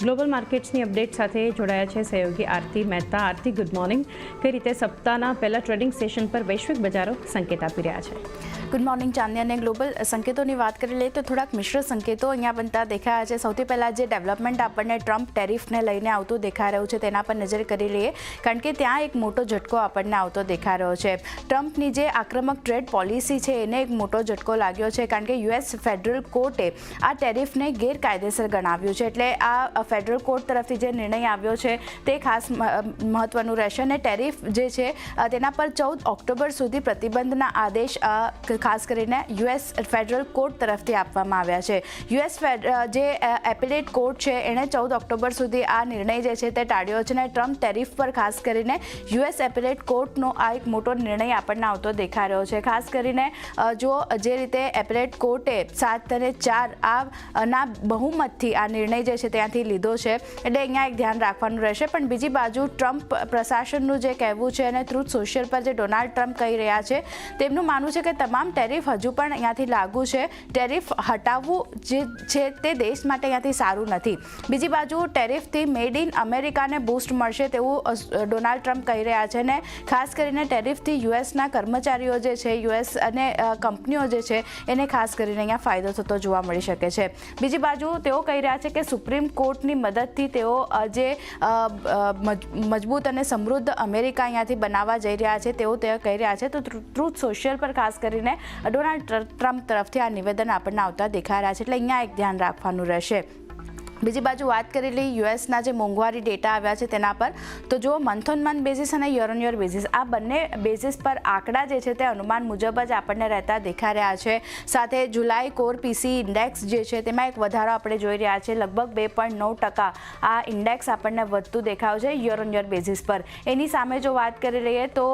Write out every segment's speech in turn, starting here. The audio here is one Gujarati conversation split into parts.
ગ્લોબલ માર્કેટ્સની અપડેટ સાથે જોડાયા છે સહયોગી આરતી મહેતા. આરતી, ગુડ મોર્નિંગ. કઈ રીતે સપ્તાહના પહેલા ટ્રેડિંગ સેશન પર વૈશ્વિક બજારો સંકેત આપી રહ્યા છે? ગુડ મોર્નિંગ ચાંદની. અને ગ્લોબલ સંકેતોની વાત કરી લઈએ તો થોડાક મિશ્ર સંકેતો અહીંયા બનતા દેખાયા છે. સૌથી પહેલાં જે ડેવલપમેન્ટ આપણને ટ્રમ્પ ટેરિફને લઈને આવતું દેખાઈ રહ્યું છે તેના પર નજર કરી લઈએ, કારણ કે ત્યાં એક મોટો ઝટકો આપણને આવતો દેખાઈ રહ્યો છે. ટ્રમ્પની જે આક્રમક ટ્રેડ પોલિસી છે એને એક મોટો ઝટકો લાગ્યો છે, કારણ કે યુએસ ફેડરલ કોર્ટે આ ટેરિફને ગેરકાયદેસર ગણાવ્યું છે. એટલે આ ફેડરલ કોર્ટ તરફથી જે નિર્ણય આવ્યો છે તે ખાસ મહત્વનું રહેશે. અને ટેરિફ જે છે તેના પર 14 ઓક્ટોબર સુધી પ્રતિબંધના આદેશ ખાસ કરીને યુએસ ફેડરલ કોર્ટ તરફથી આપવામાં આવ્યા છે. યુએસ જે એપેલેટ કોર્ટ છે એણે 14 ઓક્ટોબર સુધી આ નિર્ણય જે છે તે ટાળ્યો છે. અને ટ્રમ્પ ટેરિફ પર ખાસ કરીને યુએસ એપેલેટ કોર્ટનો આ એક મોટો નિર્ણય આપણને આવતો દેખાઈ રહ્યો છે. ખાસ કરીને જો જે રીતે એપેલેટ કોર્ટે 7-4 ના બહુમતથી આ નિર્ણય જે છે ત્યાંથી લીધો છે, એટલે અહીંયા એક ધ્યાન રાખવાનું રહેશે. પણ બીજી બાજુ ટ્રમ્પ પ્રશાસનનું જે કહેવું છે અને ટ્રુથ સોશિયલ પર જે ડોનાલ્ડ ટ્રમ્પ કહી રહ્યા છે તેમનું માનવું છે કે તમામ ટેરિફ હજુ પણ અહીંયાથી લાગુ છે. ટેરિફ હટાવવું જે છે તે દેશ માટે અહીંયાથી સારું નથી. બીજી બાજુ ટેરિફથી મેડ ઇન અમેરિકાને બૂસ્ટ મળશે તેવું ડોનાલ્ડ ટ્રમ્પ કહી રહ્યા છે. અને ખાસ કરીને ટેરિફથી યુએસના કર્મચારીઓ જે છે, યુએસ અને કંપનીઓ જે છે એને ખાસ કરીને અહીંયા ફાયદો થતો જોવા મળી શકે છે. બીજી બાજુ તેઓ કહી રહ્યા છે કે સુપ્રીમ કોર્ટની મદદથી તેઓ જે મજબૂત અને સમૃદ્ધ અમેરિકા અહીંયાથી બનાવવા જઈ રહ્યા છે તેવું તેઓ કહી રહ્યા છે. તો ટ્રુથ સોશિયલ પર ખાસ કરીને ડોનાલ્ડ ટ્રમ્પ તરફથી આ નિવેદન આપણને આવતા દેખાઈ રહ્યા છે, એટલે અહીંયા એક ધ્યાન રાખવાનું રહેશે. બીજી બાજુ વાત કરી લઈએ યુએસના જે મોંઘવારી ડેટા આવ્યા છે તેના પર, તો જો મંથ ઓન મંથ બેઝિસ અને યર ઓન યર બેઝિસ આ બંને બેઝિસ પર આંકડા જે છે તે અનુમાન મુજબ જ આપણને રહેતા દેખાઈ રહ્યા છે. સાથે જુલાઈ કોર પીસી ઇન્ડેક્સ જે છે તેમાં એક વધારો આપણે જોઈ રહ્યા છે. લગભગ 2.9% આ ઇન્ડેક્સ આપણને વધતું દેખાયું છે યર ઓન યર બેઝિસ પર. એની સામે જો વાત કરી લઈએ તો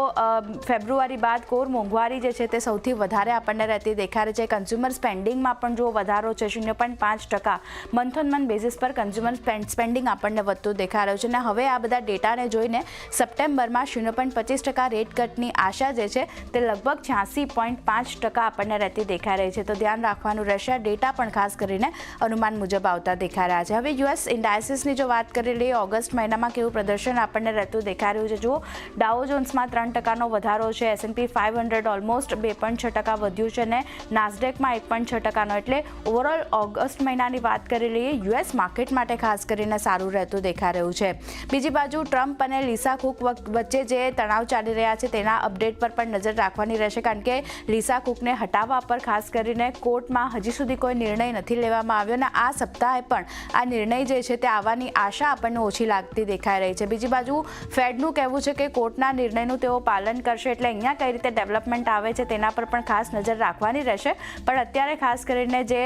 ફેબ્રુઆરી બાદ કોર મોંઘવારી જે છે તે સૌથી વધારે આપણને રહેતી દેખાઈ રહી છે. કન્ઝ્યુમર સ્પેન્ડિંગમાં પણ જો વધારો છે 0.5% મંથ ઓન મંથ બેઝિસ પર કન્ઝ્યુમર સ્પેન્ડિંગ આપણને વધતું દેખાઈ રહ્યું છે. અને હવે આ બધા ડેટાને જોઈને સપ્ટેમ્બરમાં 0.25% રેટ કટની આશા જે છે તે લગભગ 86.5% આપણને રહેતી દેખાઈ રહી છે. તો ધ્યાન રાખવાનું રહેશે. આ ડેટા પણ ખાસ કરીને અનુમાન મુજબ આવતા દેખાઈ રહ્યા છે. હવે યુએસ ઇન્ડાયસીસની જો વાત કરી લઈએ, ઓગસ્ટ મહિનામાં કેવું પ્રદર્શન આપણને રહેતું દેખાઈ રહ્યું છે. જુઓ, ડાઉ જોન્સમાં 3%નો વધારો છે. S&P 500 ઓલમોસ્ટ 2.6% વધ્યું છે. અને નાસ્ડેકમાં 1.6%. એટલે ઓવરઓલ ઓગસ્ટ મહિનાની વાત કરી લઈએ યુએસ માર્કેટ માટે ખાસ કરીને સારું રહેતું દેખાઈ રહ્યું છે. બીજી બાજુ ટ્રમ્પ અને લિસા કુક વચ્ચે જે તણાવ ચાલી રહ્યા છે તેના અપડેટ પર પણ નજર રાખવાની રહેશે, કારણ કે લિસા કુકને હટાવવા પર ખાસ કરીને કોર્ટમાં હજી સુધી કોઈ નિર્ણય નથી લેવામાં આવ્યો. અને આ સપ્તાહે પણ આ નિર્ણય જે છે તે આવવાની આશા આપણને ઓછી લાગતી દેખાઈ રહી છે. બીજી બાજુ ફેડનું કહેવું છે કે કોર્ટના નિર્ણયનું તેઓ પાલન કરશે. એટલે અહીંયા કઈ રીતે ડેવલપમેન્ટ આવે છે તેના પર પણ ખાસ નજર રાખવાની રહેશે. પણ અત્યારે ખાસ કરીને જે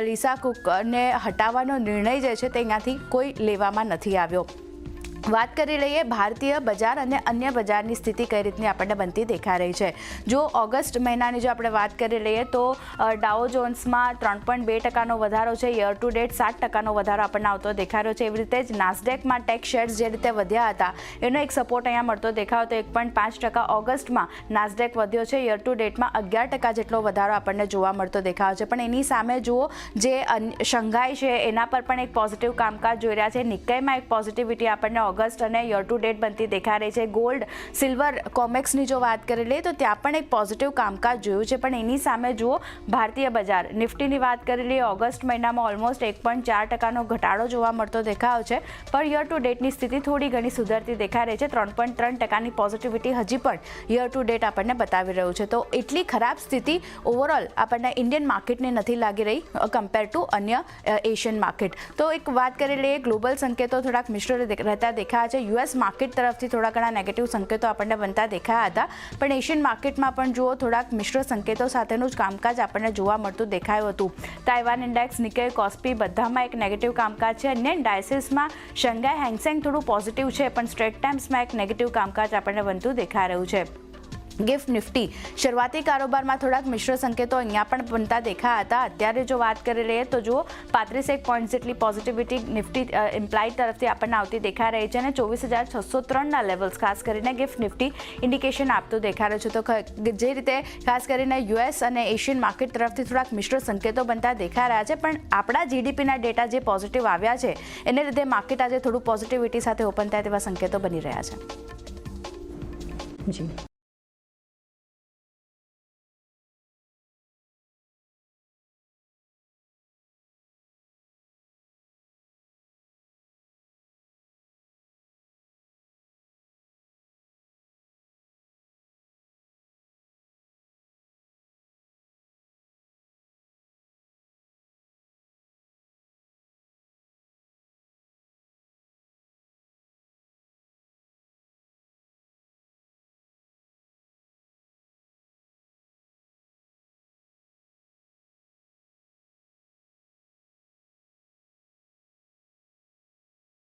લિસા કુકને હટાવવાનો નિર્ણય જે છે તે અહીંયાથી કોઈ લેવામાં નથી આવ્યો. વાત કરી લઈએ ભારતીય બજાર અને અન્ય બજારની સ્થિતિ કઈ રીતની આપણને બનતી દેખાઈ રહી છે. જો ઓગસ્ટ મહિનાની જો આપણે વાત કરી લઈએ તો ડાઉ જોન્સમાં 3.2%નો વધારો છે. યર ટુ ડેટ 7%નો વધારો આપણને આવતો દેખાઈ રહ્યો છે. એવી રીતે જ નાસ્ડેકમાં ટેક શેર્સ જે રીતે વધ્યા હતા એનો એક સપોર્ટ અહીંયા મળતો દેખાયો તો 1.5% ઓગસ્ટમાં નાસ્ડેક વધ્યો છે. યર ટુ ડેટમાં 11% જેટલો વધારો આપણને જોવા મળતો દેખાયો છે. પણ એની સામે જુઓ, જે શંઘાઈ છે એના પર પણ એક પોઝિટિવ કામકાજ જોઈ રહ્યા છે. નિક્કાઈમાં એક પોઝિટિવિટી આપણને ઓગસ્ટ અને યર ટુ ડેટ બનતી દેખાઈ રહી છે. ગોલ્ડ, સિલ્વર, કોમેક્સની જો વાત કરી લઈએ તો ત્યાં પણ એક પોઝિટિવ કામકાજ જોયું છે. પણ એની સામે જુઓ, ભારતીય બજાર નિફ્ટીની વાત કરી લઈએ, ઓગસ્ટ મહિનામાં ઓલમોસ્ટ 1.4%નો ઘટાડો જોવા મળતો દેખાયો છે. પણ યર ટુ ડેટની સ્થિતિ થોડી ઘણી સુધરતી દેખાઈ રહી છે. 3.3%ની પોઝિટિવિટી હજી પણ યર ટુ ડેટ આપણને બતાવી રહ્યું છે. તો એટલી ખરાબ સ્થિતિ ઓવરઓલ આપણને ઇન્ડિયન માર્કેટને નથી લાગી રહી કમ્પેર ટુ અન્ય એશિયન માર્કેટ. તો એક વાત કરી લઈએ, ગ્લોબલ સંકેતો થોડાક મિશ્ર રહેતા દેખાયા છે. યુએસ માર્કેટ તરફથી થોડા ઘણા નેગેટિવ સંકેતો આપણને બનતા દેખાયા હતા. પણ એશિયન માર્કેટમાં પણ જુઓ, થોડાક મિશ્ર સંકેતો સાથેનું જ કામકાજ આપણને જોવા મળતું દેખાયું હતું. તાઇવાન ઇન્ડેક્સ, નિકેઈ, કોસ્પી બધામાં એક નેગેટિવ કામકાજ છે. અન્ય ડાયસીસમાં શંઘાઈ હેંગસેંગ થોડું પોઝિટિવ છે, પણ સ્ટ્રેટ ટાઈમ્સમાં એક નેગેટિવ કામકાજ આપણને બનતું દેખાઈ રહ્યું છે. ગિફ્ટ નિફ્ટી શરૂઆતી કારોબારમાં થોડાક મિશ્ર સંકેતો અહીંયા પણ બનતા દેખાયા હતા. અત્યારે જો વાત કરી લઈએ તો જુઓ 35 પોઈન્ટ જેટલી પોઝિટિવિટી નિફ્ટી ઇમ્પ્લાઇડ તરફથી આપણને આવતી દેખાઈ રહી છે અને 24,603ના લેવલ્સ ખાસ કરીને ગિફ્ટ નિફ્ટી ઇન્ડિકેશન આપતું દેખાઈ રહ્યું છે. તો જે રીતે ખાસ કરીને યુએસ અને એશિયન માર્કેટ તરફથી થોડાક મિશ્ર સંકેતો બનતા દેખાઈ રહ્યા છે, પણ આપણા જીડીપીના ડેટા જે પોઝિટિવ આવ્યા છે એને લીધે માર્કેટ આજે થોડું પોઝિટિવિટી સાથે ઓપન થાય તેવા સંકેતો બની રહ્યા છે. જી.